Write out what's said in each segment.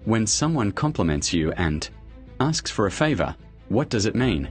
When someone compliments you and asks for a favor, what does it mean?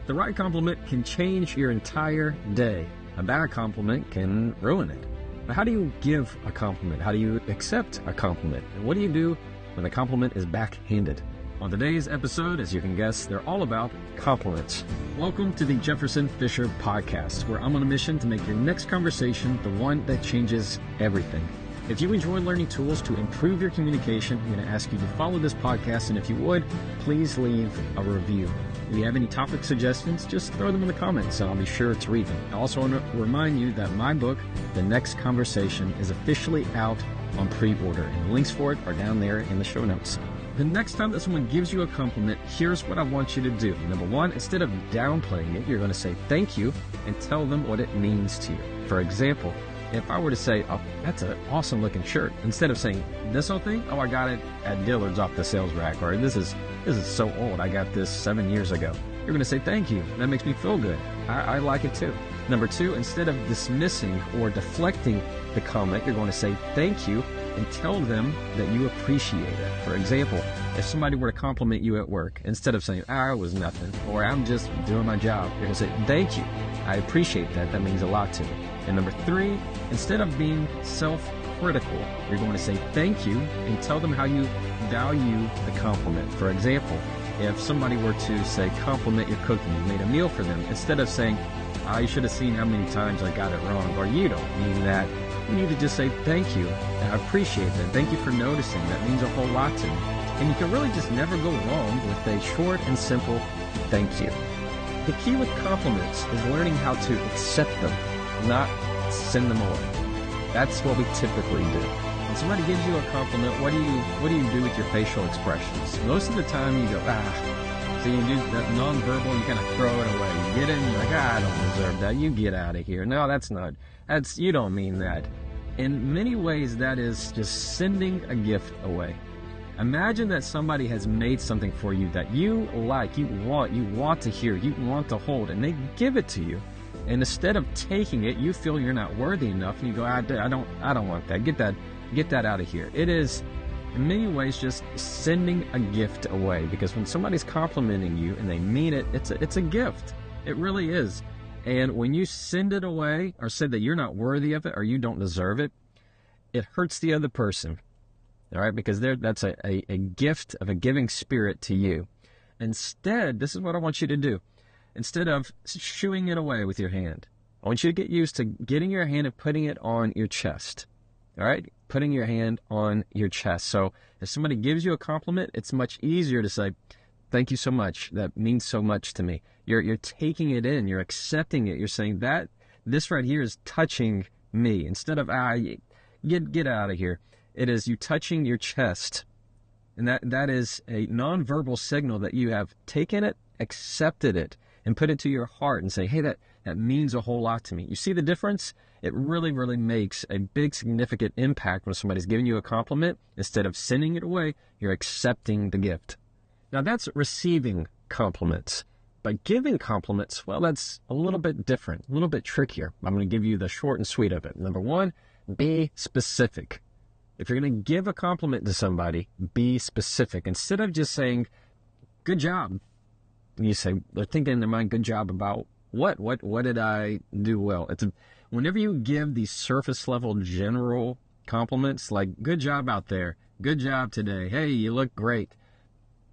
The right compliment can change your entire day. A bad compliment can ruin it. But how do you give a compliment? How do you accept a compliment? And what do you do when the compliment is backhanded? On today's episode, as you can guess, they're all about compliments. Welcome to the Jefferson Fisher Podcast, where I'm on a mission to make your next conversation the one that changes everything. If you enjoy learning tools to improve your communication, I'm going to ask you to follow this podcast, and if you would, please leave a review. If you have any topic suggestions, just throw them in the comments, and I'll be sure to read them. I also want to remind you that my book, The Next Conversation, is officially out on pre-order, and the links for it are down there in the show notes. The next time that someone gives you a compliment, here's what I want you to do. Number one, instead of downplaying it, you're going to say thank you and tell them what it means to you. For example, if I were to say, oh, that's an awesome looking shirt, instead of saying this whole thing, oh, I got it at Dillard's off the sales rack, or this is so old, I got this 7 years ago. You're going to say thank you. That makes me feel good. I like it too. Number two, instead of dismissing or deflecting the comment, you're going to say thank you and tell them that you appreciate it. For example, if somebody were to compliment you at work, instead of saying, it was nothing, or I'm just doing my job, you're going to say, thank you. I appreciate that. That means a lot to me. And number three, instead of being self-critical, you're going to say thank you and tell them how you value the compliment. For example, if somebody were to say, compliment your cooking, you made a meal for them, instead of saying, you should have seen how many times I got it wrong, or you don't mean that, you need to just say thank you. I appreciate that. Thank you for noticing. That means a whole lot to me. And you can really just never go wrong with a short and simple thank you. The key with compliments is learning how to accept them, not send them away. That's what we typically do. When somebody gives you a compliment, what do you do with your facial expressions? Most of the time you go, So you do that nonverbal, you kind of throw it away. You get in, you're like, I don't deserve that. You get out of here. No, you don't mean that. In many ways, that is just sending a gift away. Imagine that somebody has made something for you that you like, you want to hear, you want to hold, and they give it to you. And instead of taking it, you feel you're not worthy enough, and you go, I don't want that. Get that out of here. It is, in many ways, just sending a gift away, because when somebody's complimenting you and they mean it, it's a gift. It really is. And when you send it away or say that you're not worthy of it or you don't deserve it, it hurts the other person. All right, because that's a gift of a giving spirit to you. Instead, this is what I want you to do. Instead of shooing it away with your hand, I want you to get used to getting your hand and putting it on your chest. All right, putting your hand on your chest. So if somebody gives you a compliment, it's much easier to say, thank you so much. That means so much to me. You're taking it in. You're accepting it. You're saying that this right here is touching me. Instead of, get out of here. It is you touching your chest. And that is a nonverbal signal that you have taken it, accepted it, and put it to your heart and say, hey, that means a whole lot to me. You see the difference? It really, really makes a big, significant impact when somebody's giving you a compliment. Instead of sending it away, you're accepting the gift. Now, that's receiving compliments. But giving compliments, well, that's a little bit different, a little bit trickier. I'm going to give you the short and sweet of it. Number one, be specific. If you're going to give a compliment to somebody, be specific. Instead of just saying, good job, you say, they're thinking in their mind, good job about what? What did I do well? Whenever you give these surface level general compliments, like good job out there, good job today, hey, you look great,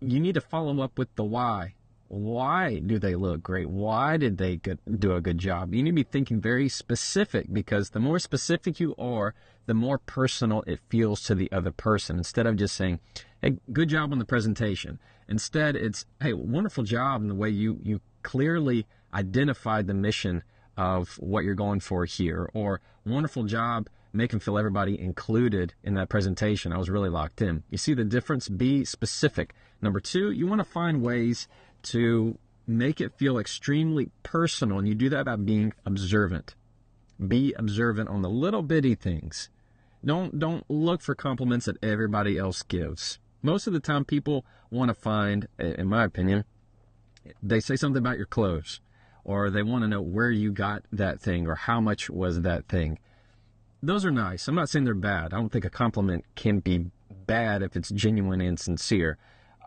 you need to follow up with the why. Why do they look great? Why did they do a good job? You need to be thinking very specific, because the more specific you are, the more personal it feels to the other person. Instead of just saying, hey, good job on the presentation. Instead, it's, hey, wonderful job in the way you clearly identified the mission of what you're going for here. Or wonderful job making feel everybody included in that presentation. I was really locked in. You see the difference? Be specific. Number two, you want to find ways to make it feel extremely personal, and you do that by being observant. Be observant on the little bitty things. Don't look for compliments that everybody else gives. Most of the time people want to find, in my opinion, they say something about your clothes, or they want to know where you got that thing, or how much was that thing. Those are nice. I'm not saying they're bad. I don't think a compliment can be bad if it's genuine and sincere.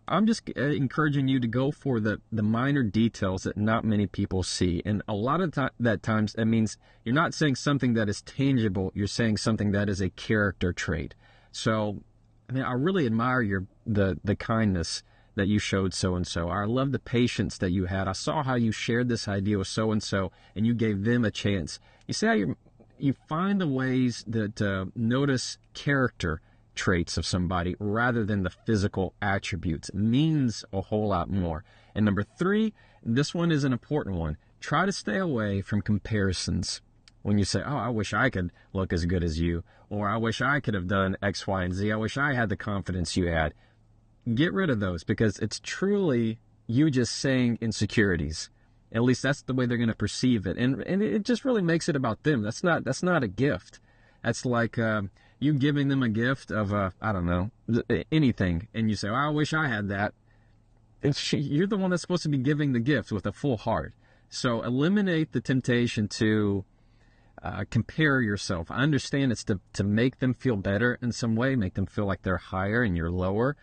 I'm just encouraging you to go for the minor details that not many people see. And a lot of times that means you're not saying something that is tangible. You're saying something that is a character trait. So, I mean, I really admire the kindness that you showed so-and-so. I love the patience that you had. I saw how you shared this idea with so-and-so and you gave them a chance. You see how you find the ways that notice character traits of somebody rather than the physical attributes. It means a whole lot more. And number 3, this one is an important one. Try to stay away from comparisons. When you say, oh, I wish I could look as good as you, or I wish I could have done X, Y, and Z. I wish I had the confidence you had. Get rid of those, because it's truly you just saying insecurities. At least that's the way they're going to perceive it. And it just really makes it about them. That's not a gift. That's like you giving them a gift of, I don't know, anything. And you say, oh, I wish I had that. You're the one that's supposed to be giving the gift with a full heart. So eliminate the temptation to compare yourself. I understand it's to make them feel better in some way, make them feel like they're higher and you're lower.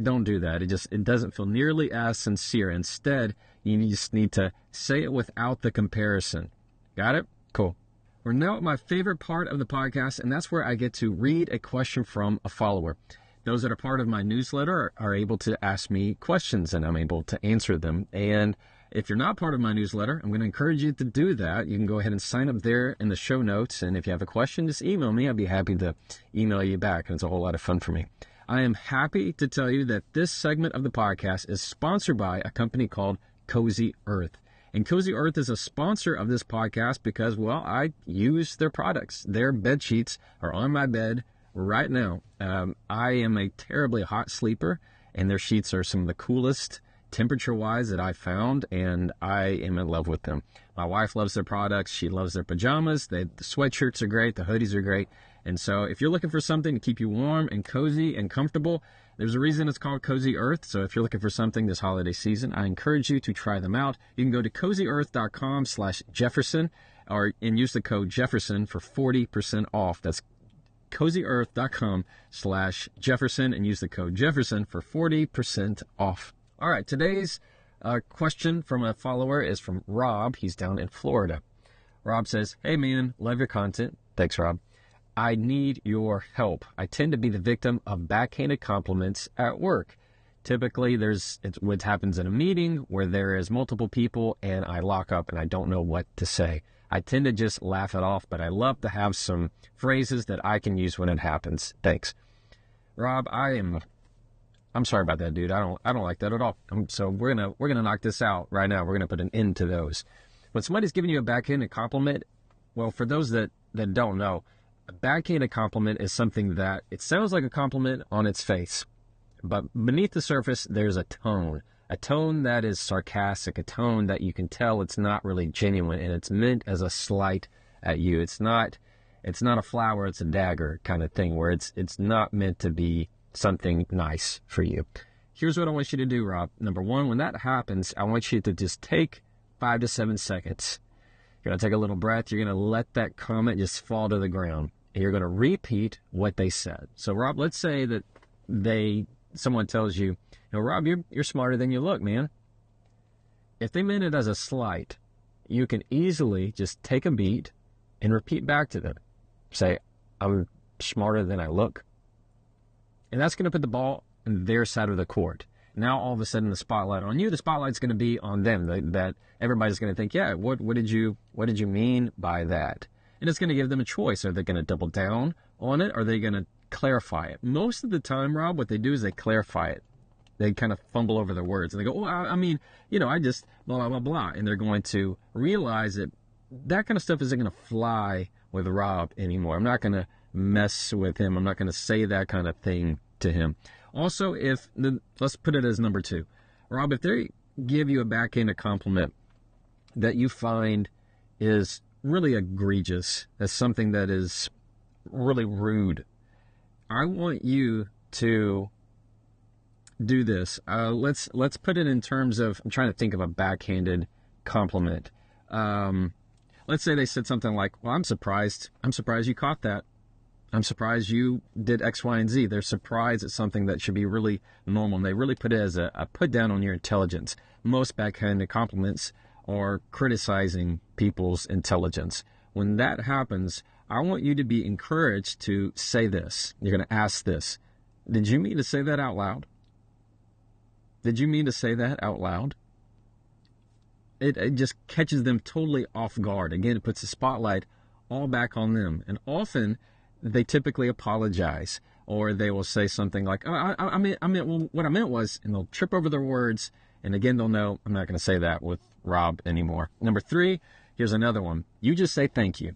Don't do that. It doesn't feel nearly as sincere. Instead, you just need to say it without the comparison. Got it? Cool. We're now at my favorite part of the podcast, and that's where I get to read a question from a follower. Those that are part of my newsletter are able to ask me questions, and I'm able to answer them. And if you're not part of my newsletter, I'm going to encourage you to do that. You can go ahead and sign up there in the show notes, and if you have a question, just email me. I'd be happy to email you back, and it's a whole lot of fun for me. I am happy to tell you that this segment of the podcast is sponsored by a company called Cozy Earth. And Cozy Earth is a sponsor of this podcast because, well, I use their products. Their bed sheets are on my bed right now. I am a terribly hot sleeper, and their sheets are some of the coolest temperature-wise that I found, and I am in love with them. My wife loves their products. She loves their pajamas. The sweatshirts are great. The hoodies are great. And so if you're looking for something to keep you warm and cozy and comfortable, there's a reason it's called Cozy Earth. So if you're looking for something this holiday season, I encourage you to try them out. You can go to cozyearth.com/Jefferson and use the code Jefferson for 40% off. That's cozyearth.com/Jefferson and use the code Jefferson for 40% off. All right, today's question from a follower is from Rob. He's down in Florida. Rob says, hey man, love your content. Thanks, Rob. I need your help. I tend to be the victim of backhanded compliments at work. Typically, it's what happens in a meeting where there is multiple people and I lock up and I don't know what to say. I tend to just laugh it off, but I love to have some phrases that I can use when it happens. Thanks. Rob, I'm sorry about that, dude. I don't like that at all. So we're gonna knock this out right now. We're gonna put an end to those. When somebody's giving you a backhanded compliment, well, for those that don't know, a backhanded compliment is something that it sounds like a compliment on its face, but beneath the surface, there's a tone that is sarcastic, a tone that you can tell it's not really genuine, and it's meant as a slight at you. It's not a flower, it's a dagger kind of thing, where it's not meant to be something nice for you. Here's what I want you to do, Rob. Number 1, when that happens, I want you to just take 5 to 7 seconds. You're going to take a little breath. You're going to let that comment just fall to the ground. And you're going to repeat what they said. So, Rob, let's say that someone tells you, Rob, you're smarter than you look, man. If they meant it as a slight, you can easily just take a beat and repeat back to them. Say, I'm smarter than I look. And that's going to put the ball on their side of the court. Now, all of a sudden, the spotlight on you, the spotlight's going to be on them. That everybody's going to think, yeah, what did you mean by that? And it's going to give them a choice. Are they going to double down on it? Or are they going to clarify it? Most of the time, Rob, what they do is they clarify it. They kind of fumble over their words. And they go, oh, I mean, I just blah, blah, blah, blah. And they're going to realize that kind of stuff isn't going to fly with Rob anymore. I'm not going to mess with him. I'm not going to say that kind of thing to him. Also, let's put it as number 2. Rob, if they give you a backhanded compliment that you find is really egregious, as something that is really rude, I want you to do this. Let's put it in terms of, I'm trying to think of a backhanded compliment. Let's say they said something like, well, I'm surprised you caught that. I'm surprised you did X, Y, and Z. They're surprised at something that should be really normal. And they really put it as a put down on your intelligence. Most backhanded compliments are criticizing people's intelligence. When that happens, I want you to be encouraged to say this. You're going to ask this. Did you mean to say that out loud? Did you mean to say that out loud? It just catches them totally off guard. Again, it puts the spotlight all back on them. And often, they typically apologize, or they will say something like, oh, I meant, well, what I meant was, and they'll trip over their words. And again, they'll know, I'm not going to say that with Rob anymore. Number 3, here's another one. You just say thank you.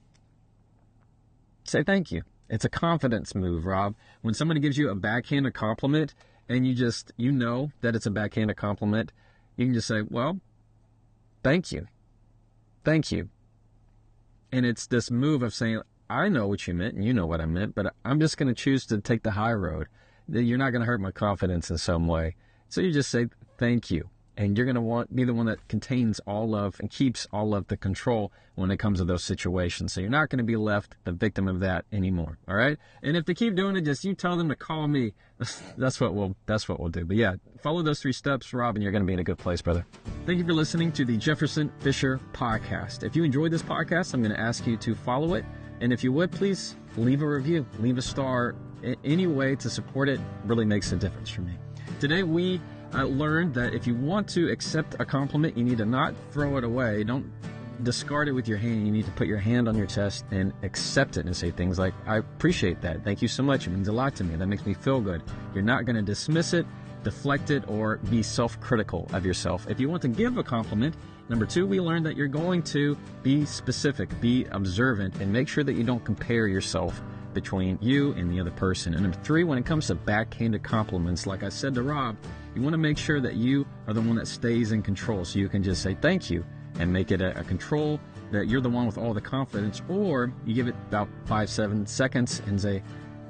Say thank you. It's a confidence move, Rob. When somebody gives you a backhanded compliment and you know that it's a backhanded compliment, you can just say, well, thank you. Thank you. And it's this move of saying, I know what you meant and you know what I meant, but I'm just going to choose to take the high road. You're not going to hurt my confidence in some way. So you just say thank you. And you're going to be the one that contains all of and keeps all of the control when it comes to those situations. So you're not going to be left the victim of that anymore. All right. And if they keep doing it, just you tell them to call me. That's what we'll do. But yeah, follow those 3 steps, Rob, and you're going to be in a good place, brother. Thank you for listening to the Jefferson Fisher Podcast. If you enjoyed this podcast, I'm going to ask you to follow it. And if you would, please leave a review, leave a star. Any way to support it really makes a difference for me. Today, we learned that if you want to accept a compliment, you need to not throw it away. Don't discard it with your hand. You need to put your hand on your chest and accept it and say things like, I appreciate that. Thank you so much. It means a lot to me. That makes me feel good. You're not going to dismiss it, deflect it, or be self-critical of yourself. If you want to give a compliment, number 2, we learned that you're going to be specific, be observant, and make sure that you don't compare yourself between you and the other person. And number 3, when it comes to backhanded compliments, like I said to Rob, you want to make sure that you are the one that stays in control. So you can just say thank you and make it a control that you're the one with all the confidence, or you give it about 5-7 seconds and say,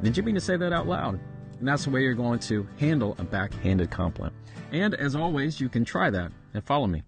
did you mean to say that out loud? And that's the way you're going to handle a backhanded compliment. And as always, you can try that and follow me